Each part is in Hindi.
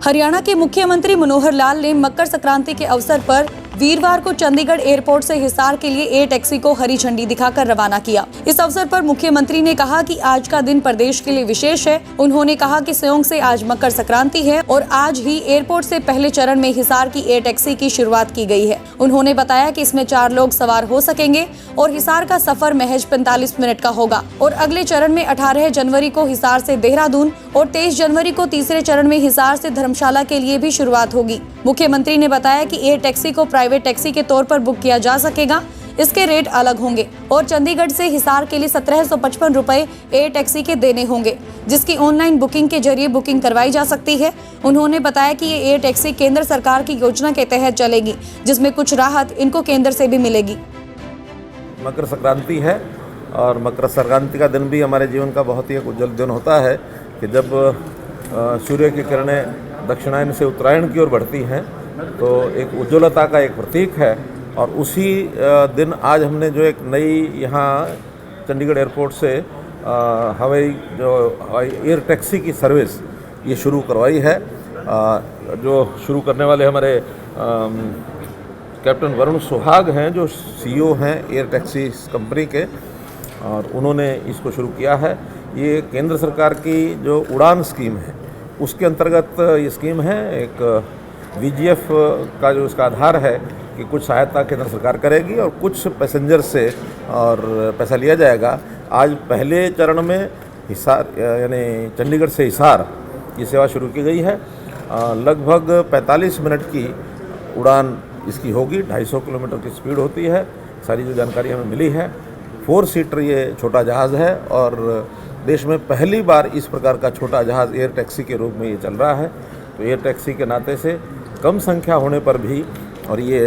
हरियाणा के मुख्यमंत्री मनोहर लाल ने मकर संक्रांति के अवसर पर वीरवार को चंडीगढ़ एयरपोर्ट से हिसार के लिए एयर टैक्सी को हरी झंडी दिखाकर रवाना किया। इस अवसर पर मुख्यमंत्री ने कहा कि आज का दिन प्रदेश के लिए विशेष है। उन्होंने कहा कि संयोग से आज मकर संक्रांति है और आज ही एयरपोर्ट से पहले चरण में हिसार की एयर टैक्सी की शुरुआत की गई है। उन्होंने बताया कि इसमें 4 लोग सवार हो सकेंगे और हिसार का सफर महज 45 मिनट का होगा और अगले चरण में 18 जनवरी को हिसार से देहरादून और 23 जनवरी को तीसरे चरण में हिसार से धर्मशाला के लिए भी शुरुआत होगी। मुख्यमंत्री ने बताया कि एयर टैक्सी को प्राइवेट टैक्सी के तौर पर बुक किया जा सकेगा। इसके रेट अलग होंगे और चंडीगढ़ से हिसार के लिए 1755 रुपए एयर टैक्सी के देने होंगे, जिसकी ऑनलाइन बुकिंग के जरिए बुकिंग करवाई जा सकती है। उन्होंने बताया कि ये एयर टैक्सी केंद्र सरकार की योजना के तहत चलेगी, जिसमें कुछ राहत इनको केंद्र से भी मिलेगी। मकर संक्रांति है और मकर संक्रांति का दिन भी हमारे जीवन का बहुत ही एक उज्जवल दिन होता है कि जब सूर्य की किरणें दक्षिणायन से उत्तरायण की ओर बढ़ती हैं तो एक उज्ज्वलता का एक प्रतीक है। और उसी दिन आज हमने जो एक नई यहाँ चंडीगढ़ एयरपोर्ट से हवाई एयर टैक्सी की सर्विस ये शुरू करवाई है। जो शुरू करने वाले हमारे कैप्टन वरुण सुहाग हैं, जो CEO हैं एयर टैक्सी कंपनी के, और उन्होंने इसको शुरू किया है। ये केंद्र सरकार की जो उड़ान स्कीम है उसके अंतर्गत ये स्कीम है। एक VGF का जो इसका आधार है कि कुछ सहायता केंद्र सरकार करेगी और कुछ पैसेंजर से और पैसा लिया जाएगा। आज पहले चरण में हिसार यानी चंडीगढ़ से हिसार ये सेवा शुरू की गई है। लगभग 45 मिनट की उड़ान इसकी होगी। 250 किलोमीटर की स्पीड होती है। सारी जो जानकारी हमें मिली है, 4 सीटर ये छोटा जहाज़ है और देश में पहली बार इस प्रकार का छोटा जहाज़ एयर टैक्सी के रूप में ये चल रहा है। तो एयर टैक्सी के नाते से कम संख्या होने पर भी और ये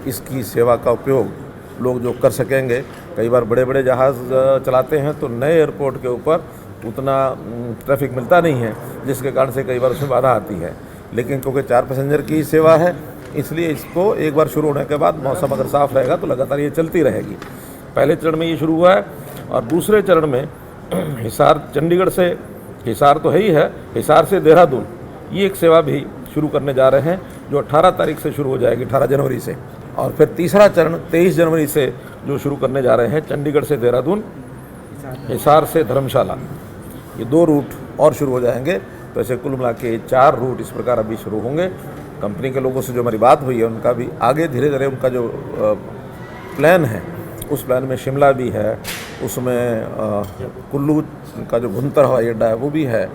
इसकी सेवा का उपयोग लोग जो कर सकेंगे। कई बार बड़े बड़े जहाज़ चलाते हैं तो नए एयरपोर्ट के ऊपर उतना ट्रैफिक मिलता नहीं है, जिसके कारण से कई बार उसमें बाधा आती है। लेकिन क्योंकि 4 पैसेंजर की सेवा है, इसलिए इसको एक बार शुरू होने के बाद मौसम अगर साफ़ रहेगा तो लगातार ये चलती रहेगी। पहले चरण में ये शुरू हुआ है और दूसरे चरण में हिसार चंडीगढ़ से हिसार तो है ही है, हिसार से देहरादून ये एक सेवा भी शुरू करने जा रहे हैं, जो 18 तारीख से शुरू हो जाएगी, 18 जनवरी से। और फिर तीसरा चरण 23 जनवरी से जो शुरू करने जा रहे हैं, चंडीगढ़ से देहरादून, हिसार से धर्मशाला, ये 2 रूट और शुरू हो जाएंगे। तो ऐसे कुल मिला के 4 रूट इस प्रकार अभी शुरू होंगे। कंपनी के लोगों से जो हमारी बात हुई है, उनका भी आगे धीरे धीरे उनका जो प्लान है, उस प्लान में शिमला भी है, उसमें कुल्लू का जो भुंतर हवाई अड्डा है वो भी है।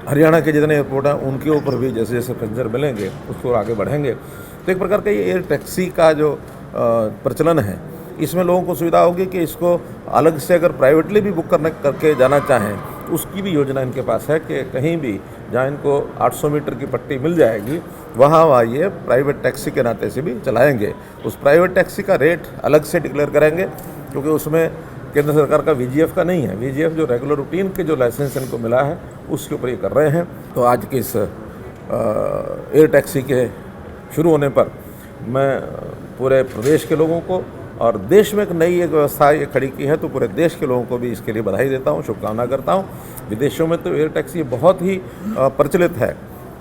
हरियाणा के जितने एयरपोर्ट हैं उनके ऊपर भी जैसे जैसे पैसेंजर मिलेंगे उसको आगे बढ़ेंगे। तो एक प्रकार का ये एयर टैक्सी का जो प्रचलन है, इसमें लोगों को सुविधा होगी कि इसको अलग से अगर प्राइवेटली भी बुक करके जाना चाहें, उसकी भी योजना इनके पास है कि कहीं भी जहाँ इनको 800 मीटर की पट्टी मिल जाएगी वहाँ ये प्राइवेट टैक्सी के नाते से भी चलाएंगे। उस प्राइवेट टैक्सी का रेट अलग से डिक्लेयर करेंगे, क्योंकि उसमें केंद्र सरकार का VGF का नहीं है। VGF जो रेगुलर रूटीन के जो लाइसेंस इनको मिला है उसके ऊपर ये कर रहे हैं। तो आज के इस एयर टैक्सी के शुरू होने पर मैं पूरे प्रदेश के लोगों को और देश में एक नई एक व्यवस्था ये खड़ी की है, तो पूरे देश के लोगों को भी इसके लिए बधाई देता हूँ, शुभकामना करता हूँ। विदेशों में तो एयर टैक्सी बहुत ही प्रचलित है।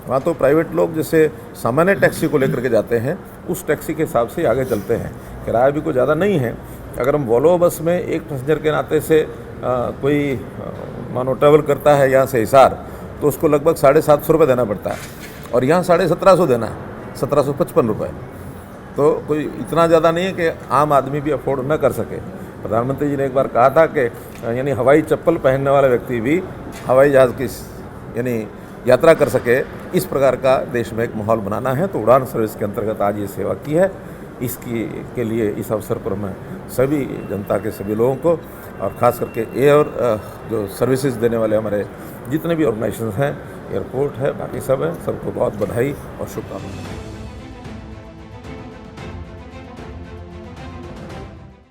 वहाँ तो प्राइवेट लोग जैसे सामान्य टैक्सी को लेकर के जाते हैं, उस टैक्सी के हिसाब से आगे चलते हैं। किराया भी कोई ज़्यादा नहीं है। अगर हम वोल्वो बस में एक पैसेंजर के नाते से कोई मानो ट्रैवल करता है यहाँ से हिसार, तो उसको लगभग 750 रुपये देना पड़ता है और यहाँ 1750 देना है, 1755 रुपये। तो कोई इतना ज़्यादा नहीं है कि आम आदमी भी अफोर्ड न कर सके। प्रधानमंत्री जी ने एक बार कहा था कि यानी हवाई चप्पल पहनने वाला व्यक्ति भी हवाई जहाज़ की यानी यात्रा कर सके, इस प्रकार का देश में एक माहौल बनाना है। तो उड़ान सर्विस के अंतर्गत आज ये सेवा की है। इसकी के लिए इस अवसर पर मैं सभी जनता के सभी लोगों को और ख़ास करके एयर जो सर्विसेज देने वाले हमारे जितने भी ऑर्गेनाइजेशन हैं, एयरपोर्ट है, बाकी सब हैं, सबको बहुत बधाई और शुभकामनाएं।